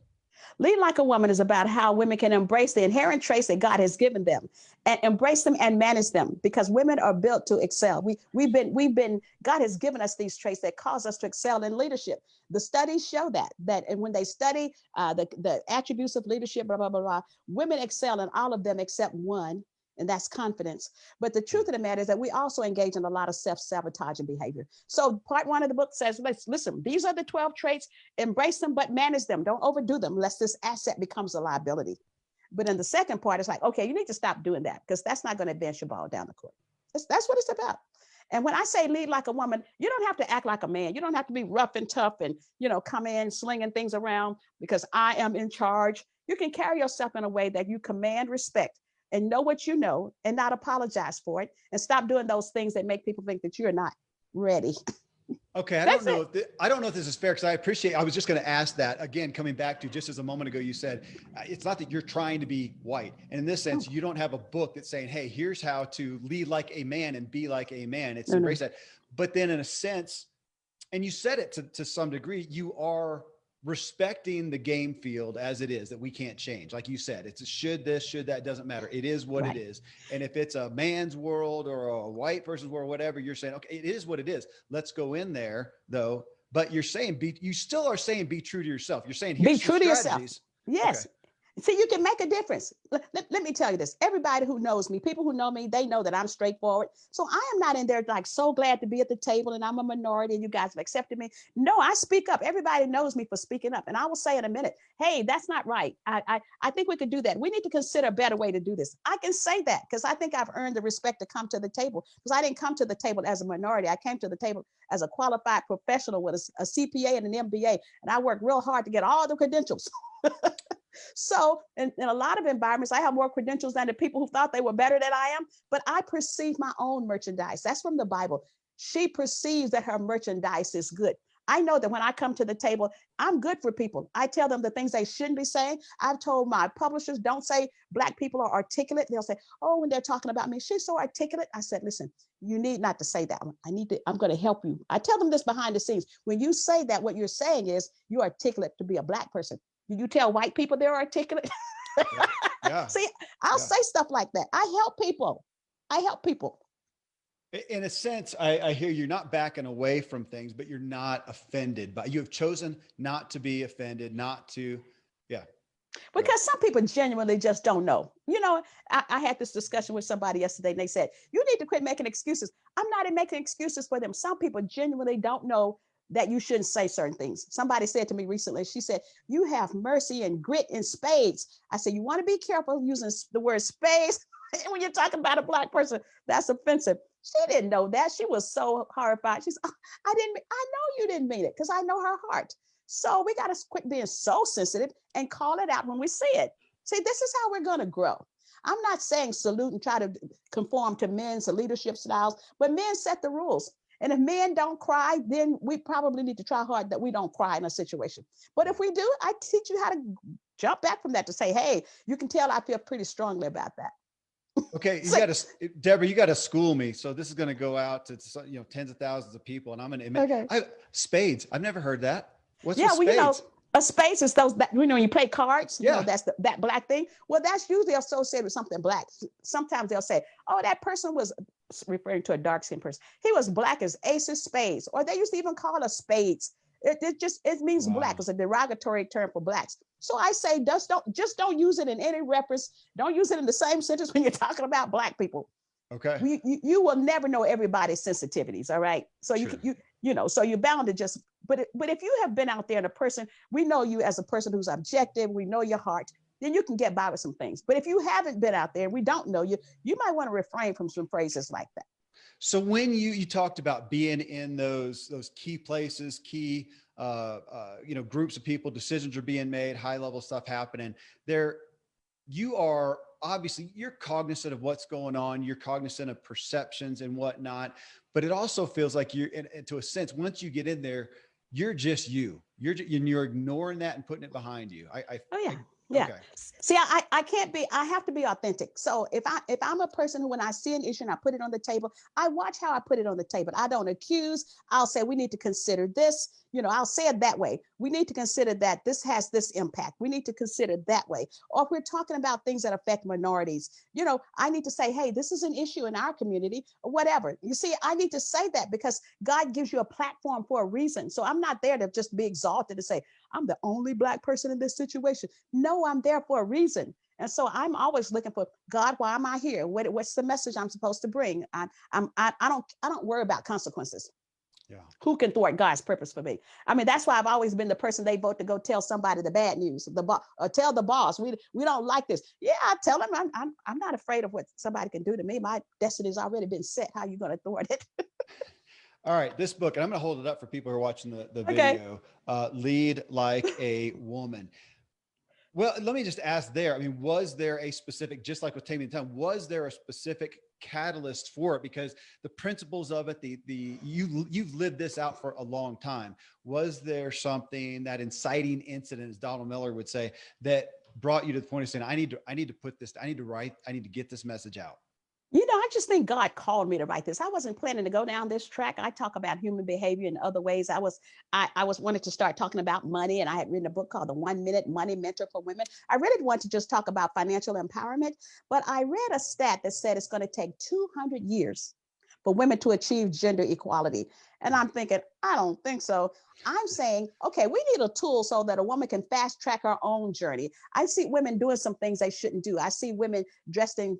Lead Like a Woman is about how women can embrace the inherent traits that God has given them and embrace them and manage them, because women are built to excel. God has given us these traits that cause us to excel in leadership. The studies show that, and when they study the attributes of leadership, blah, blah, blah, blah, women excel in all of them except one, and that's confidence. But the truth of the matter is that we also engage in a lot of self-sabotaging behavior. So part 1 of the book says, listen, these are the 12 traits, embrace them, but manage them. Don't overdo them, lest this asset becomes a liability. But in the second part, it's like, okay, you need to stop doing that because that's not going to advance your ball down the court. That's what it's about. And when I say lead like a woman, you don't have to act like a man. You don't have to be rough and tough and, come in slinging things around because I am in charge. You can carry yourself in a way that you command respect and know what you know and not apologize for it and stop doing those things that make people think that you're not ready. Okay, That's it. I don't know if this is fair because I was just going to ask that again, coming back to just as a moment ago, you said it's not that you're trying to be white. And in this Oh, sense, you don't have a book that's saying, hey, here's how to lead like a man and be like a man. It's no, no. embrace that. But then in a sense, and you said it to some degree, you are respecting the game field as it is that we can't change. Like you said, it's a should this, should that, doesn't matter. It is what it Right. is. And if it's a man's world or a white person's world, whatever, you're saying, okay, it is what it is. Let's go in there though. But you're saying, you still are saying, be true to yourself. You're saying, Be here's some true to yourself. strategies. Okay. Yes. See, you can make a difference. Let me tell you this. Everybody who knows me, people who know me, they know that I'm straightforward. So I am not in there like so glad to be at the table and I'm a minority and you guys have accepted me. No, I speak up. Everybody knows me for speaking up. And I will say in a minute, hey, that's not right. I think we could do that. We need to consider a better way to do this. I can say that because I think I've earned the respect to come to the table because I didn't come to the table as a minority. I came to the table as a qualified professional with a CPA and an MBA. And I worked real hard to get all the credentials. So in a lot of environments, I have more credentials than the people who thought they were better than I am, but I perceive my own merchandise. That's from the Bible. She perceives that her merchandise is good. I know that when I come to the table, I'm good for people. I tell them the things they shouldn't be saying. I've told my publishers, don't say Black people are articulate. They'll say, oh, when they're talking about me, she's so articulate. I said, listen, you need not to say that one. I'm going to help you. I tell them this behind the scenes. When you say that, what you're saying is you're articulate to be a Black person. Do you tell white people they're articulate? Yeah. Yeah. See, I'll Yeah. say stuff like that. I help people. I help people. In a sense, I hear you're not backing away from things, but you're not offended. But you have chosen not to be offended, not to, yeah. Go ahead. Because some people genuinely just don't know. I had this discussion with somebody yesterday and they said, you need to quit making excuses. I'm not making excuses for them. Some people genuinely don't know that you shouldn't say certain things. Somebody said to me recently, she said, you have mercy and grit in spades. I said, you want to be careful using the word spades when you're talking about a Black person. That's offensive. She didn't know that. She was so horrified. She said, oh, I know you didn't mean it because I know her heart. So we got to quit being so sensitive and call it out when we see it. See, this is how we're going to grow. I'm not saying salute and try to conform to men's leadership styles, but men set the rules. And if men don't cry, then we probably need to try hard that we don't cry in a situation. But if we do, I teach you how to jump back from that to say, hey, you can tell I feel pretty strongly about that. Okay, So, Deborah, you got to school me. So this is going to go out to tens of thousands of people, and I'm going to admit, okay. spades. I've never heard that. What's with Yeah, well, spades? a space is those that when you play cards, Yeah. that's that Black thing. Well, that's usually associated with something Black. Sometimes they'll say, oh, that person was referring to a dark skinned person. He was Black as ace of spades, or they used to even call us spades. It means Black. Wow. It's a derogatory term for Blacks. So I say don't use it in any reference. Don't use it in the same sentence when you're talking about Black people. Okay. You will never know everybody's sensitivities. All right. So Sure. so you're bound to just, but if you have been out there and a person, we know you as a person who's objective, we know your heart, then you can get by with some things. But if you haven't been out there and we don't know you, you might want to refrain from some phrases like that. So when you talked about being in those key places, key groups of people, decisions are being made, high level stuff happening there, you are obviously you're cognizant of what's going on. You're cognizant of perceptions and whatnot, but it also feels like to a sense, once you get in there, you're just you. You're ignoring that and putting it behind you. Oh yeah. Yeah. Okay. See, I can't be, I have to be authentic. So if I'm a person who, when I see an issue and I put it on the table, I watch how I put it on the table. I don't accuse. I'll say, we need to consider this. I'll say it that way. We need to consider that this has this impact. We need to consider that way. Or if we're talking about things that affect minorities, I need to say, hey, this is an issue in our community or whatever. You see, I need to say that because God gives you a platform for a reason. So I'm not there to just be exalted to say, I'm the only Black person in this situation. No, I'm there for a reason. And so I'm always looking for God. Why am I here? What's the message I'm supposed to bring? I don't worry about consequences. Yeah. Who can thwart God's purpose for me? I mean, that's why I've always been the person they vote to go tell somebody the bad news, or tell the boss we don't like this. Yeah, I tell them I'm not afraid of what somebody can do to me. My destiny's already been set. How are you going to thwart it? All right, this book, and I'm going to hold it up for people who are watching the Okay. video. Lead Like a Woman. Well, let me just ask there. I mean, was there a specific, just like with Taming the Tongue, was there a specific catalyst for it? Because the principles of it, you've lived this out for a long time. Was there something, that inciting incident, as Donald Miller would say, that brought you to the point of saying, I need to put this, I need to get this message out? I just think God called me to write this. I wasn't planning to go down this track. I talk about human behavior in other ways. I was wanted to start talking about money, and I had written a book called The 1 Minute Money Mentor for Women. I really wanted to just talk about financial empowerment, but I read a stat that said it's going to take 200 years for women to achieve gender equality. And I'm thinking, I don't think so. I'm saying, okay, we need a tool so that a woman can fast track her own journey. I see women doing some things they shouldn't do. I see women dressing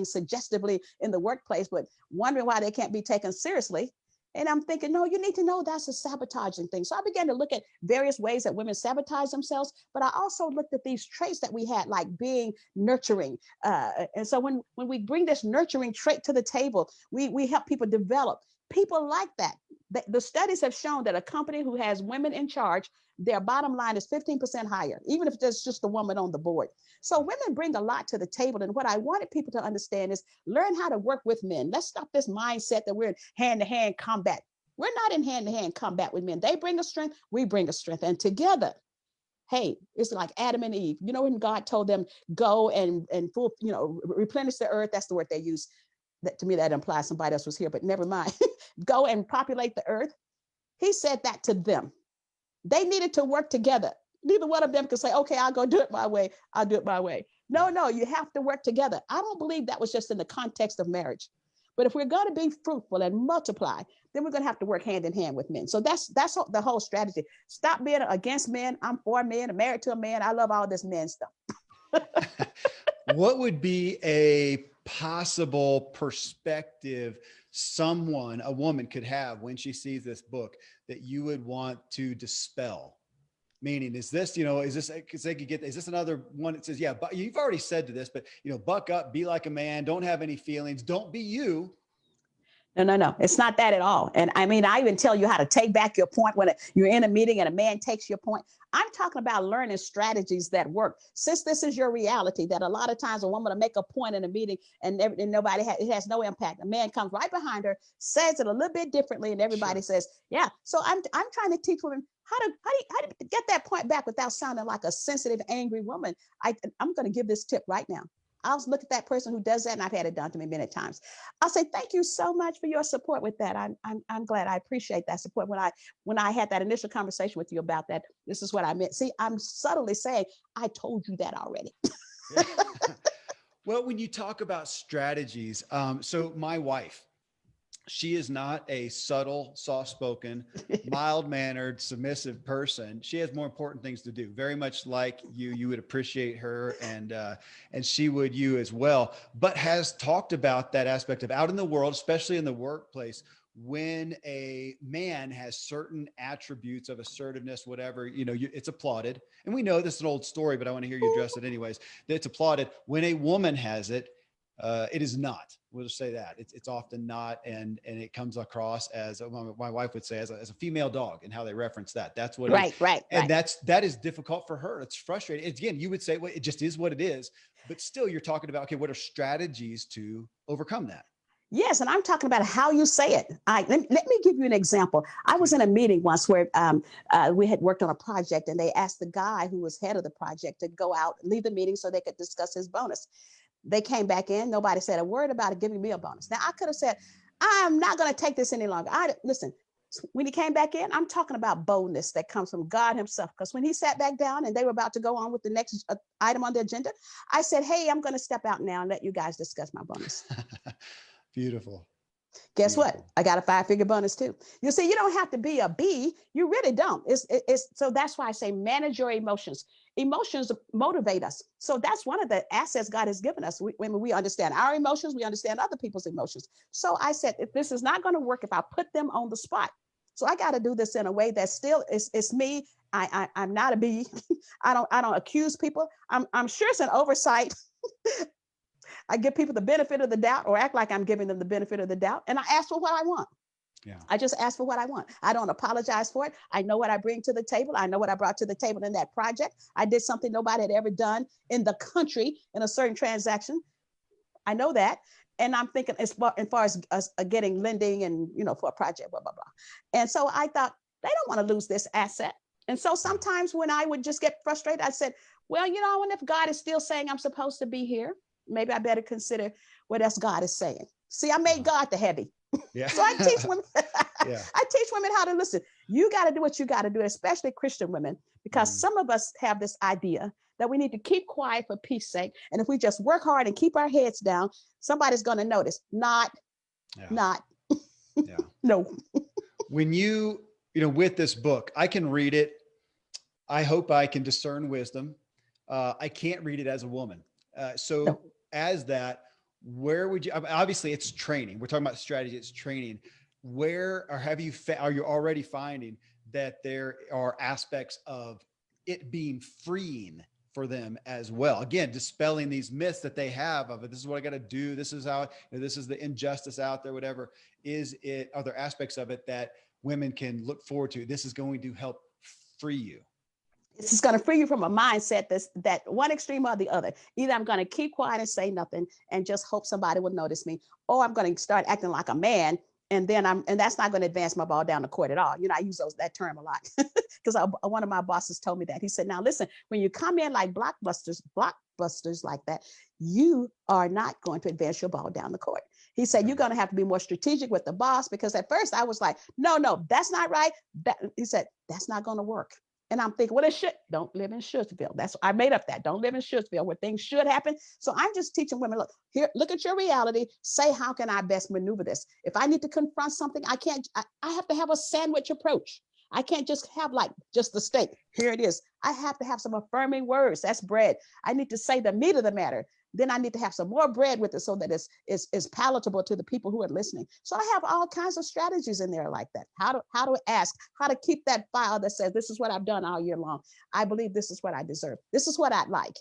suggestively in the workplace, but wondering why they can't be taken seriously. And I'm thinking, no, you need to know that's a sabotaging thing. So I began to look at various ways that women sabotage themselves, but I also looked at these traits that we had, like being nurturing. And so when we bring this nurturing trait to the table, we help people develop. People like that. The studies have shown that a company who has women in charge, their bottom line is 15% higher, even if there's just a woman on the board. So women bring a lot to the table. And what I wanted people to understand is learn how to work with men. Let's stop this mindset that we're in hand-to-hand combat. We're not in hand-to-hand combat with men. They bring a strength, we bring a strength. And together, hey, it's like Adam and Eve. When God told them, go and full, replenish the earth, that's the word they use. That, to me, that implies somebody else was here, but never mind. Go and populate the earth. He said that to them. They needed to work together. Neither one of them could say, okay, I'll go do it my way. I'll do it my way. No, you have to work together. I don't believe that was just in the context of marriage. But if we're going to be fruitful and multiply, then we're going to have to work hand in hand with men. So that's the whole strategy. Stop being against men. I'm for men. I'm married to a man. I love all this men stuff. What would be a possible perspective a woman could have when she sees this book that you would want to dispel? Meaning, is this another one that says, yeah, but you've already said to this, but buck up, be like a man, don't have any feelings, don't be you. No. It's not that at all. And I mean, I even tell you how to take back your point when you're in a meeting and a man takes your point. I'm talking about learning strategies that work. Since this is your reality, that a lot of times a woman will make a point in a meeting and it has no impact. A man comes right behind her, says it a little bit differently, and everybody says, yeah. So I'm trying to teach women how to get that point back without sounding like a sensitive, angry woman. I'm going to give this tip right now. I'll look at that person who does that, and I've had it done to me many times. I'll say, thank you so much for your support with that. I'm glad. I appreciate that support. When I had that initial conversation with you about that, this is what I meant. See, I'm subtly saying, I told you that already. Well, when you talk about strategies, so my wife, she is not a subtle, soft-spoken, mild-mannered, submissive person. She has more important things to do. Very much like you would appreciate her, and she would you as well. But has talked about that aspect of out in the world, especially in the workplace, when a man has certain attributes of assertiveness, whatever, it's applauded. And we know this is an old story, but I want to hear you address it anyways. That it's applauded. When a woman has it, it is not. We'll just say that it's often not, and it comes across as my wife would say as a female dog, and how they reference that. That's what right. And that is difficult for her. It's frustrating. Again, you would say, well, it just is what it is, but still, you're talking about, okay, what are strategies to overcome that? Yes, and I'm talking about how you say it. Let me give you an example. I was in a meeting once where we had worked on a project, and they asked the guy who was head of the project to go out, leave the meeting so they could discuss his bonus. They came back in. Nobody said a word about it giving me a bonus. Now, I could have said, I'm not going to take this any longer. Listen, when he came back in, I'm talking about boldness that comes from God himself. Because when he sat back down and they were about to go on with the next item on the agenda, I said, hey, I'm going to step out now and let you guys discuss my bonus. Beautiful. Guess what? I got a 5-figure bonus too. You see, you don't have to be a B. You really don't. So that's why I say manage your emotions. Emotions motivate us. So that's one of the assets God has given us. When we understand our emotions, we understand other people's emotions. So I said, if this is not going to work, if I put them on the spot, so I got to do this in a way that still it's me. I'm not a B. I don't accuse people. I'm sure it's an oversight. I give people the benefit of the doubt, or act like I'm giving them the benefit of the doubt. And I ask for what I want. Yeah. I just ask for what I want. I don't apologize for it. I know what I bring to the table. I know what I brought to the table in that project. I did something nobody had ever done in the country in a certain transaction. I know that. And I'm thinking as far as getting lending and, for a project, blah, blah, blah. And so I thought, they don't want to lose this asset. And so sometimes when I would just get frustrated, I said, well, I wonder if God is still saying I'm supposed to be here. Maybe I better consider what else God is saying. See, I made God the heavy. Yeah. So I teach women, Yeah. I teach women how to listen. You got to do what you got to do, especially Christian women, because some of us have this idea that we need to keep quiet for peace sake. And if we just work hard and keep our heads down, somebody's going to notice. Not. Yeah. No. When with this book, I can read it. I hope I can discern wisdom. I can't read it as a woman. So as that, where would you, obviously it's training. We're talking about strategy. It's training. Are you already finding that there are aspects of it being freeing for them as well? Again, dispelling these myths that they have of it. This is what I got to do. This is how, this is the injustice out there, whatever. Are there aspects of it that women can look forward to? This is going to help free you. This is going to free you from a mindset that one extreme or the other. Either I'm going to keep quiet and say nothing and just hope somebody will notice me, or I'm going to start acting like a man, and that's not going to advance my ball down the court at all. I use that term a lot because one of my bosses told me that. He said, now listen, when you come in like blockbusters like that, you are not going to advance your ball down the court. He said, you're going to have to be more strategic with the boss, because at first I was like, no, that's not right. He said, that's not going to work. And I'm thinking, well, don't live in Should'sville. I made up that. Don't live in Should'sville where things should happen. So I'm just teaching women, look at your reality. Say, how can I best maneuver this? If I need to confront something, I have to have a sandwich approach. I can't just have just the steak. Here it is. I have to have some affirming words. That's bread. I need to say the meat of the matter. Then I need to have some more bread with it so that it's palatable to the people who are listening. So I have all kinds of strategies in there like that. How to ask, how to keep that file that says, this is what I've done all year long. I believe this is what I deserve. This is what I'd like.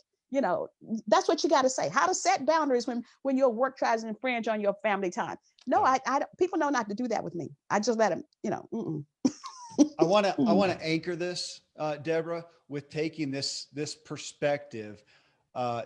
That's what you got to say. How to set boundaries when your work tries to infringe on your family time. No, I people know not to do that with me. I just let them, I want to anchor this, Deborah, with taking this perspective,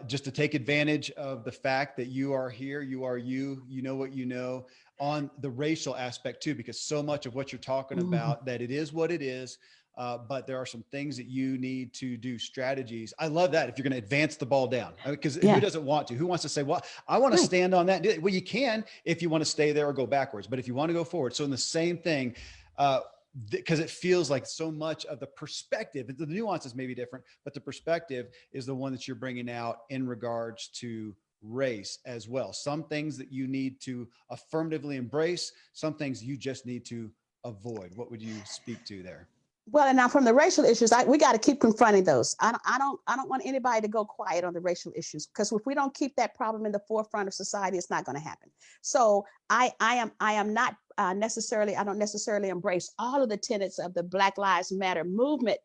just to take advantage of the fact that you are here, you are you know what you know, on the racial aspect too, because so much of what you're talking about, that it is what it is, but there are some things that you need to do, strategies. I love that. If you're going to advance the ball down, because who doesn't want to? Who wants to say, well, I want to stand on that? Well, you can if you want to stay there or go backwards, but if you want to go forward. So in the same thing, because it feels like so much of the perspective, the nuances may be different, but the perspective is the one that you're bringing out in regards to race as well. Some things that you need to affirmatively embrace, some things you just need to avoid. What would you speak to there? Well, and now from the racial issues, we got to keep confronting those. I don't want anybody to go quiet on the racial issues, because if we don't keep that problem in the forefront of society, it's not going to happen. So I am not necessarily, I don't necessarily embrace all of the tenets of the Black Lives Matter movement,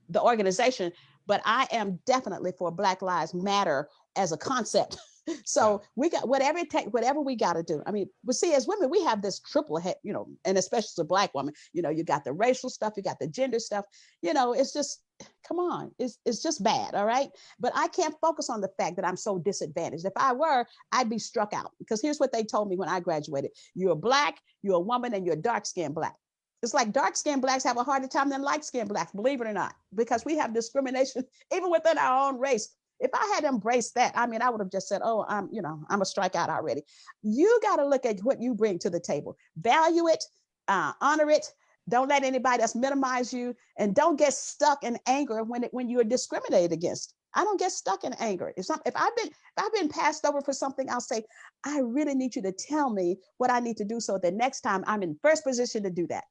the organization, but I am definitely for Black Lives Matter as a concept. So we got whatever it takes, whatever we got to do. I mean, but see, as women, we have this triple head, and especially as a Black woman, you got the racial stuff, you got the gender stuff, it's just, come on, it's just bad. All right. But I can't focus on the fact that I'm so disadvantaged. If I were, I'd be struck out, because here's what they told me when I graduated. You're Black, you're a woman, and you're dark-skinned Black. It's like dark-skinned Blacks have a harder time than light-skinned Blacks, believe it or not, because we have discrimination even within our own race. If I had embraced that, I would have just said, oh, I'm a strikeout already. You got to look at what you bring to the table, value it, honor it. Don't let anybody else minimize you, and don't get stuck in anger when you are discriminated against. I don't get stuck in anger. If I've been passed over for something, I'll say, I really need you to tell me what I need to do so that next time I'm in first position to do that.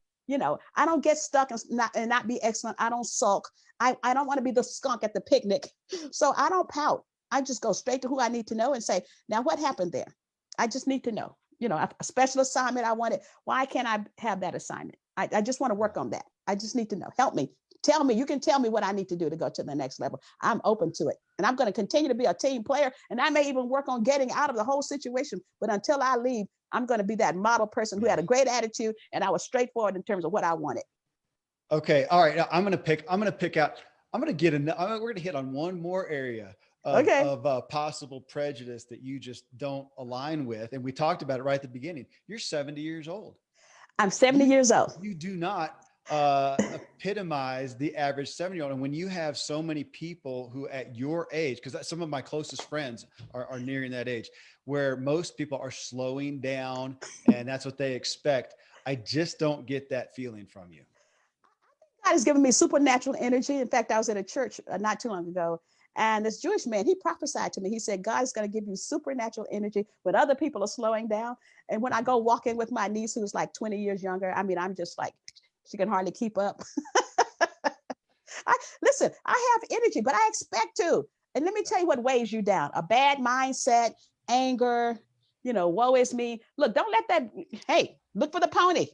I don't get stuck and not be excellent. I don't sulk. I don't want to be the skunk at the picnic. So I don't pout. I just go straight to who I need to know and say, now what happened there? I just need to know. A special assignment I wanted. Why can't I have that assignment? I just want to work on that. I just need to know. Help me. Tell me. You can tell me what I need to do to go to the next level. I'm open to it. And I'm going to continue to be a team player. And I may even work on getting out of the whole situation. But until I leave, I'm going to be that model person who had a great attitude, and I was straightforward in terms of what I wanted. Okay. All right. Now we're going to hit on one more area Okay. of possible prejudice that you just don't align with. And we talked about it right at the beginning. You're 70 years old. I'm 70 You, years old. you do not epitomize the average 7-year-old. And when you have so many people who at your age, because some of my closest friends are nearing that age, where most people are slowing down and that's what they expect. I just don't get that feeling from you. God has given me supernatural energy. In fact, I was at a church not too long ago, and this Jewish man, he prophesied to me. He said, God is going to give you supernatural energy when other people are slowing down. And when I go walking with my niece, who's like 20 years younger, I mean, I'm just like, she can hardly keep up. Listen, I have energy, but I expect to. And let me tell you what weighs you down: a bad mindset, anger, woe is me. Look, don't let that, hey, look for the pony.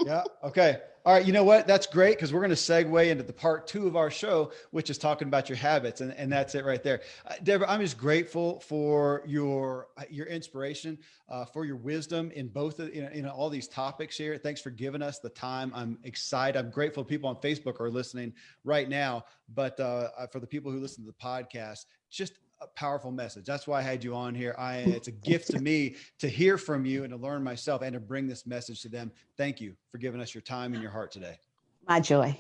Yeah. Okay. All right. You know what? That's great because we're going to segue into the part 2 of our show, which is talking about your habits. And that's it right there. Deborah, I'm just grateful for your inspiration, for your wisdom in both of, all these topics here. Thanks for giving us the time. I'm excited. I'm grateful people on Facebook are listening right now, but for the people who listen to the podcast, just a powerful message. That's why I had you on here. It's a gift to me to hear from you and to learn myself and to bring this message to them. Thank you for giving us your time and your heart today. My joy.